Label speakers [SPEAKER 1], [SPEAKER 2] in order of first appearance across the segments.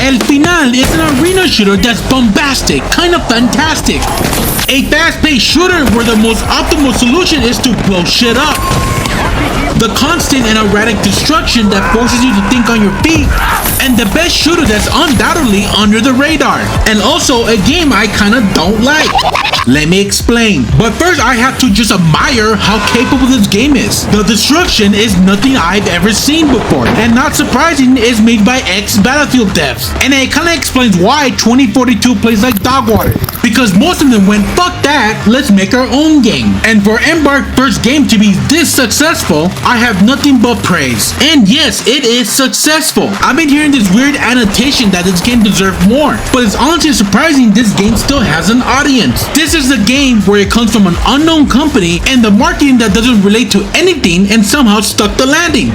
[SPEAKER 1] El Final is an arena shooter that's bombastic, kind of fantastic. A fast-paced shooter where the most optimal solution is to blow shit up. The constant and erratic destruction that forces you to think on your feet, and the best shooter that's undoubtedly under the radar. And also a game I kinda don't like. Let me explain. But first I have to just admire how capable this game is. The destruction is nothing I've ever seen before, and not surprising, is made by ex-Battlefield devs. And it kinda explains why 2042 plays like dog water. Because most of them went, fuck that, let's make our own game. And for Embark's first game to be this successful, I have nothing but praise. And yes, it is successful. I've been hearing this weird annotation that this game deserved more, but it's honestly surprising this game still has an audience. This is a game where it comes from an unknown company and the marketing that doesn't relate to anything and somehow stuck the landing.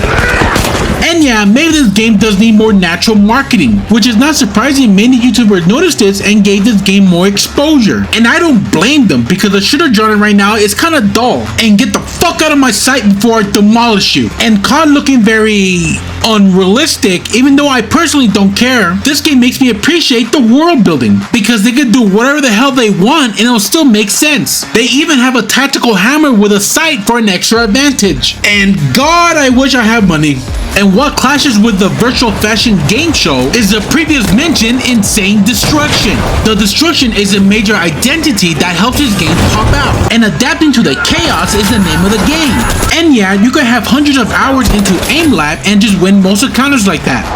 [SPEAKER 1] And yeah, maybe this game does need more natural marketing, which is not surprising. Many YouTubers noticed this and gave this game more exposure. And I don't blame them, because the shooter genre right now is kind of dull. And get the fuck out of my sight before I demolish you. And COD looking very unrealistic, even though I personally don't care. This game makes me appreciate the world building, because they can do whatever the hell they want and it'll still make sense. They even have a tactical hammer with a sight for an extra advantage. And God, I wish I had money. And what clashes with the virtual fashion game show is the previous mentioned insane destruction. The destruction is a major identity that helps this game pop out, and adapting to the chaos is the name of the game. And yeah, you can have hundreds of hours into aim lab and just win most encounters like that.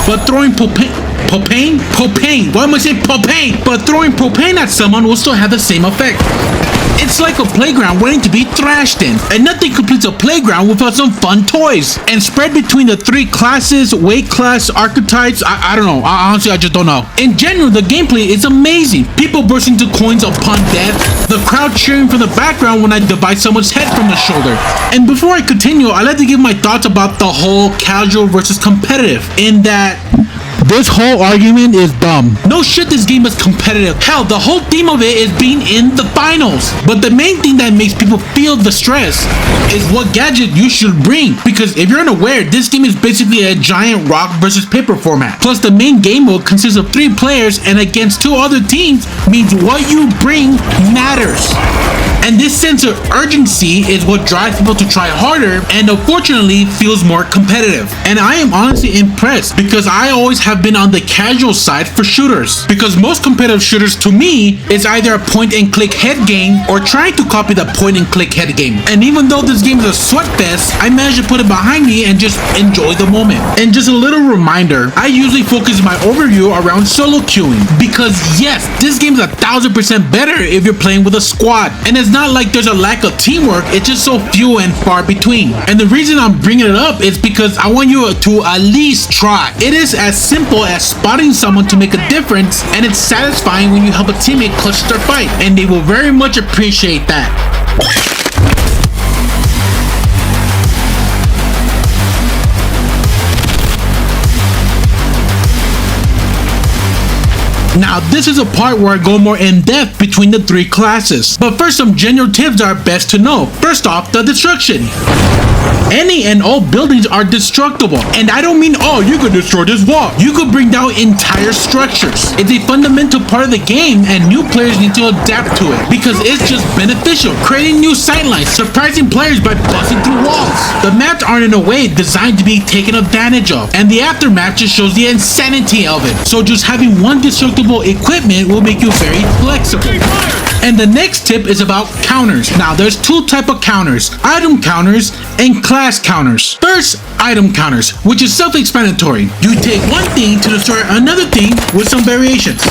[SPEAKER 1] But throwing propane? Why am I saying propane? But throwing propane at someone will still have the same effect. It's like a playground waiting to be thrashed in, and nothing completes a playground without some fun toys. And spread between the three classes, weight class, archetypes, I don't know. Honestly, I just don't know. In general, the gameplay is amazing. People burst into coins upon death, the crowd cheering from the background when I divide someone's head from the shoulder. And before I continue, I'd like to give my thoughts about the whole casual versus competitive, in that this whole argument is dumb. No shit, this game is competitive. Hell, the whole theme of it is being in the finals. But the main thing that makes people feel the stress is what gadget you should bring. Because if you're unaware, this game is basically a giant rock versus paper format. Plus, the main game mode consists of 3 players, and against 2 other teams means what you bring matters. And this sense of urgency is what drives people to try harder, and unfortunately feels more competitive. And I am honestly impressed, because I always have been on the casual side for shooters. Because most competitive shooters to me is either a point and click head game or trying to copy the point and click head game. And even though this game is a sweat fest, I managed to put it behind me and just enjoy the moment. And just a little reminder, I usually focus my overview around solo queuing, because yes, this game is 1000% better if you're playing with a squad. And it's not like there's a lack of teamwork, it's just so few and far between. And the reason I'm bringing it up is because I want you to at least try. It is as simple as spotting someone to make a difference, and it's satisfying when you help a teammate clutch their fight, and they will very much appreciate that. Now, this is a part where I go more in depth between the 3 classes. But first, some general tips that are best to know. First off, the destruction. Any and all buildings are destructible. And I don't mean, oh, you could destroy this wall. You could bring down entire structures. It's a fundamental part of the game, and new players need to adapt to it, because it's just beneficial. Creating new sightlines, surprising players by busting through walls. The maps aren't in a way designed to be taken advantage of, and the aftermath just shows the insanity of it. So just having one destructible equipment will make you very flexible. And the next tip is about counters. Now, there's 2 types of counters: item counters and class counters. First, item counters, which is self-explanatory. You take one thing to destroy another thing with some variations.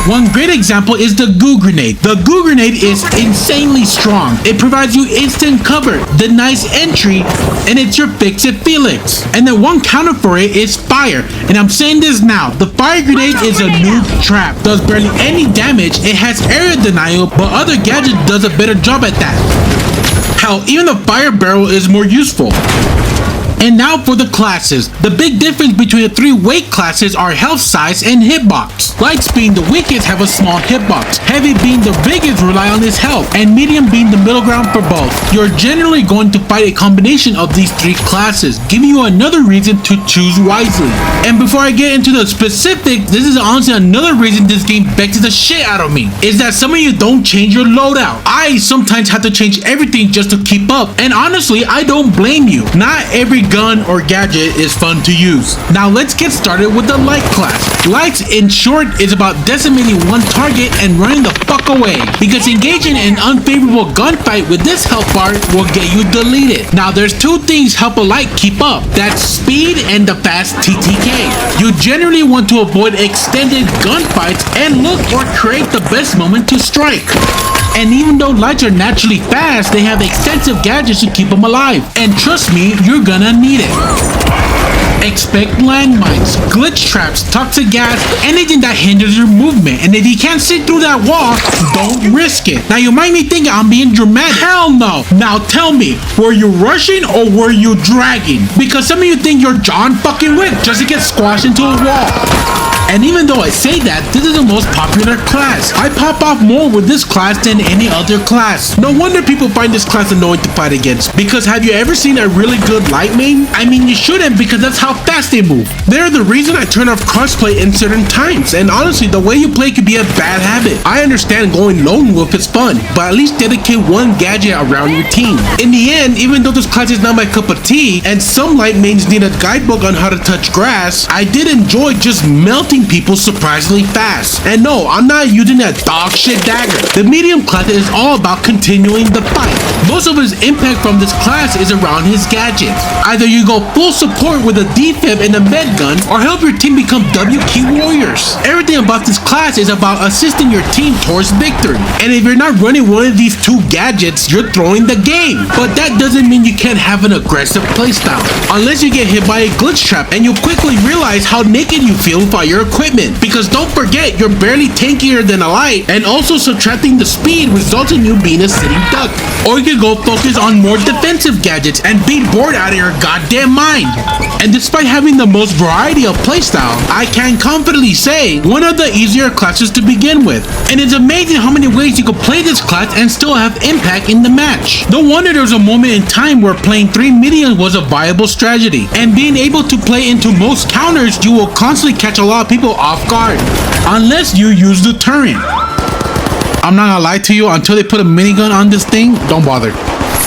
[SPEAKER 1] One great example is the goo grenade. The goo grenade is insanely strong. It provides you instant cover, denies entry, and it's your fix-it Felix. And then one counter for it is fire. And I'm saying this now, the fire grenade is a noob trap. Does barely any damage, it has area denial, but other gadget does a better job at that. Hell, even the fire barrel is more useful. And now for the classes. The big difference between the 3 weight classes are health size and hitbox. Lights being the weakest have a small hitbox, heavy being the biggest rely on his health, and medium being the middle ground for both. You're generally going to fight a combination of these 3 classes, giving you another reason to choose wisely. And before I get into the specifics, this is honestly another reason this game vexes the shit out of me, is that some of you don't change your loadout. I sometimes have to change everything just to keep up, and honestly, I don't blame you. Not every gun or gadget is fun to use. Now let's get started with the light class. Lights, in short, is about decimating one target and running the fuck away, because engaging in an unfavorable gunfight with this health bar will get you deleted. Now there's 2 things help a light keep up. That's speed and the fast TTK. You generally want to avoid extended gunfights and look or create the best moment to strike. And even though lights are naturally fast, they have extensive gadgets to keep them alive. And trust me, you're gonna need it. Expect landmines, glitch traps, toxic gas, anything that hinders your movement. And if you can't sit through that wall, don't risk it. Now you might be thinking I'm being dramatic. Hell no. Now tell me, were you rushing or were you dragging? Because some of you think you're John fucking Wick just to get squashed into a wall. And even though I say that, this is the most popular class. I pop off more with this class than any other class. No wonder people find this class annoying to fight against. Because have you ever seen a really good light main? I mean, you shouldn't, because that's how fast they move. They're the reason I turn off crossplay in certain times. And honestly, the way you play could be a bad habit. I understand going lone wolf is fun, but at least dedicate one gadget around your team. In the end, even though this class is not my cup of tea, and some light mains need a guidebook on how to touch grass, I did enjoy just melting people surprisingly fast. And no, I'm not using that dog shit dagger. The medium class is all about continuing the fight. Most of his impact from this class is around his gadgets. Either you go full support with a defib and a med gun, or help your team become W key warriors. Everything about this class is about assisting your team towards victory. And if you're not running one of these 2 gadgets, you're throwing the game. But that doesn't mean you can't have an aggressive playstyle. Unless you get hit by a glitch trap and you quickly realize how naked you feel without your equipment. Because don't forget, you're barely tankier than a light, and also subtracting the speed results in you being a sitting duck. Or you could go focus on more defensive gadgets and be bored out of your goddamn mind. And despite having the most variety of playstyle, I can confidently say one of the easier classes to begin with. And it's amazing how many ways you could play this class and still have impact in the match. No wonder there was a moment in time where playing 3 mediums was a viable strategy. And being able to play into most counters, you will constantly catch a lot of people off guard, unless you use the turret. I'm not gonna lie to you, until they put a minigun on this thing, don't bother.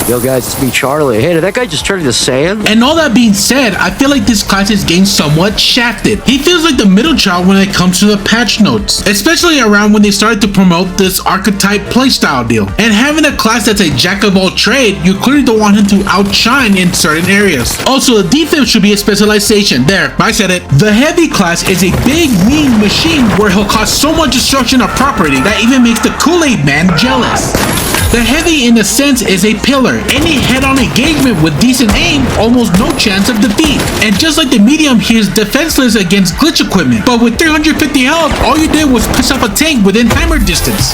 [SPEAKER 2] Yo guys, it's me, Charlie. Hey, did that guy just turn into sand?
[SPEAKER 1] And all that being said, I feel like this class is getting somewhat shafted. He feels like the middle child when it comes to the patch notes, especially around when they started to promote this archetype playstyle deal. And having a class that's a jack of all trade, you clearly don't want him to outshine in certain areas. Also, the defense should be a specialization. There, I said it. The heavy class is a big, mean machine where he'll cause so much destruction of property that even makes the Kool-Aid man jealous. The heavy, in a sense, is a pillar. Any head-on engagement with decent aim, almost no chance of defeat. And just like the medium, he is defenseless against glitch equipment. But with 350 health, all you did was piss off a tank within timer distance.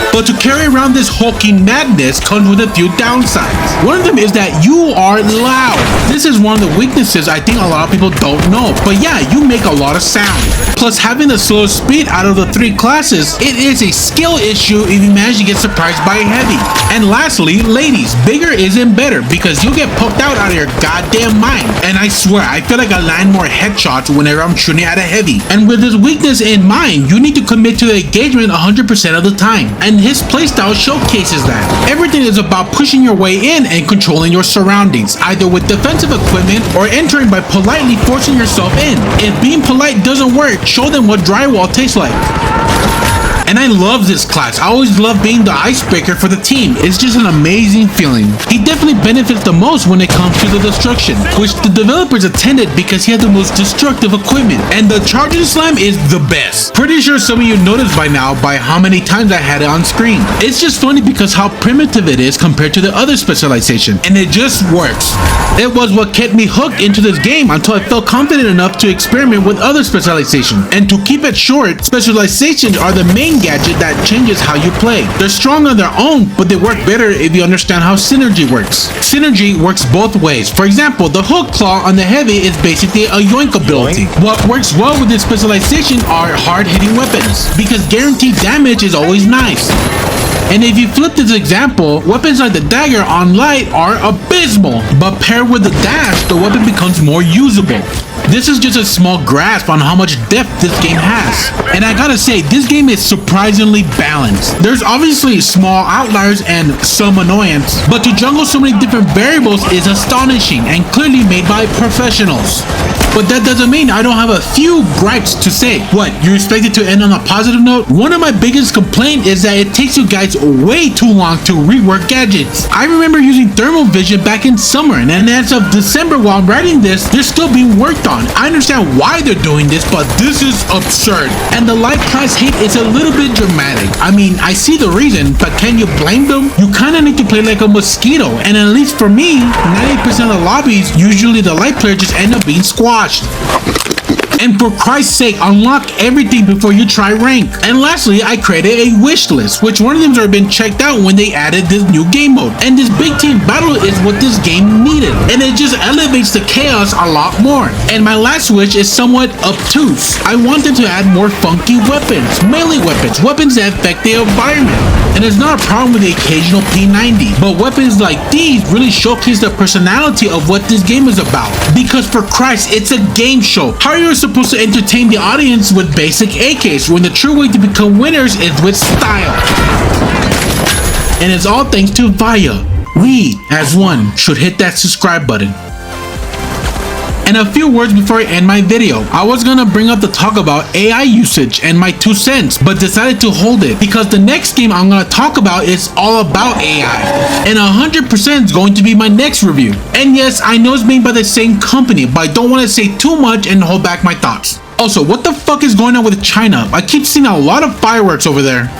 [SPEAKER 1] But to carry around this hulking madness comes with a few downsides. One of them is that you are loud. This is one of the weaknesses I think a lot of people don't know. But yeah, you make a lot of sound. Plus, having the slowest speed out of the 3 classes, it is a skill issue if you manage to get surprised by a heavy. And lastly, ladies, bigger isn't better, because you'll get poked out of your goddamn mind. And I swear, I feel like I land more headshots whenever I'm shooting at a heavy. And with this weakness in mind, you need to commit to the engagement 100% of the time. And his playstyle showcases that. Everything is about pushing your way in and controlling your surroundings, either with defensive equipment or entering by politely forcing yourself in. If being polite doesn't work, show them what drywall tastes like. And I love this class. I always love being the icebreaker for the team. It's just an amazing feeling. He definitely benefits the most when it comes to the destruction, which the developers attended because he had the most destructive equipment. And the charging slam is the best. Pretty sure some of you noticed by now by how many times I had it on screen. It's just funny because how primitive it is compared to the other specialization. And it just works. It was what kept me hooked into this game until I felt confident enough to experiment with other specializations. And to keep it short, specializations are the main weapon gadget that changes how you play. They're strong on their own, but they work better if you understand how synergy works. Synergy works both ways. For example, the hook claw on the heavy is basically a yoink ability. What works well with this specialization are hard-hitting weapons, because guaranteed damage is always nice. And if you flip this example, weapons like the dagger on light are abysmal, but paired with the dash, the weapon becomes more usable. This is just a small grasp on how much depth this game has. And I gotta say, this game is surprisingly balanced. There's obviously small outliers and some annoyance, but to juggle so many different variables is astonishing and clearly made by professionals. But that doesn't mean I don't have a few gripes to say. What, you expect it to end on a positive note? One of my biggest complaints is that it takes you guys way too long to rework gadgets. I remember using thermal vision back in summer, and as of December while I'm writing this, they're still being worked on. I understand why they're doing this, but this is absurd. And the like class hate is a little bit dramatic. I mean, I see the reason, but can you blame them? You kinda need to play like a mosquito, and at least for me, 90% of lobbies, usually the light player just end up being squashed. And for Christ's sake, unlock everything before you try rank. And lastly, I created a wish list, which one of them have been checked out when they added this new game mode. And this big team battle is what this game needed. And it just elevates the chaos a lot more. And my last wish is somewhat obtuse. I wanted to add more funky weapons, melee weapons, weapons that affect the environment. And it's not a problem with the occasional P90, but weapons like these really showcase the personality of what this game is about. Because for Christ, it's a game show. How are you supposed to entertain the audience with basic AKs when the true way to become winners is with style? And it's all thanks to Vaya. We, as one, should hit that subscribe button. And a few words before I end my video. I was gonna bring up the talk about AI usage and my 2 cents, but decided to hold it because the next game I'm gonna talk about is all about AI. And 100% is going to be my next review. And yes, I know it's made by the same company, but I don't want to say too much and hold back my thoughts. Also, what the fuck is going on with China? I keep seeing a lot of fireworks over there.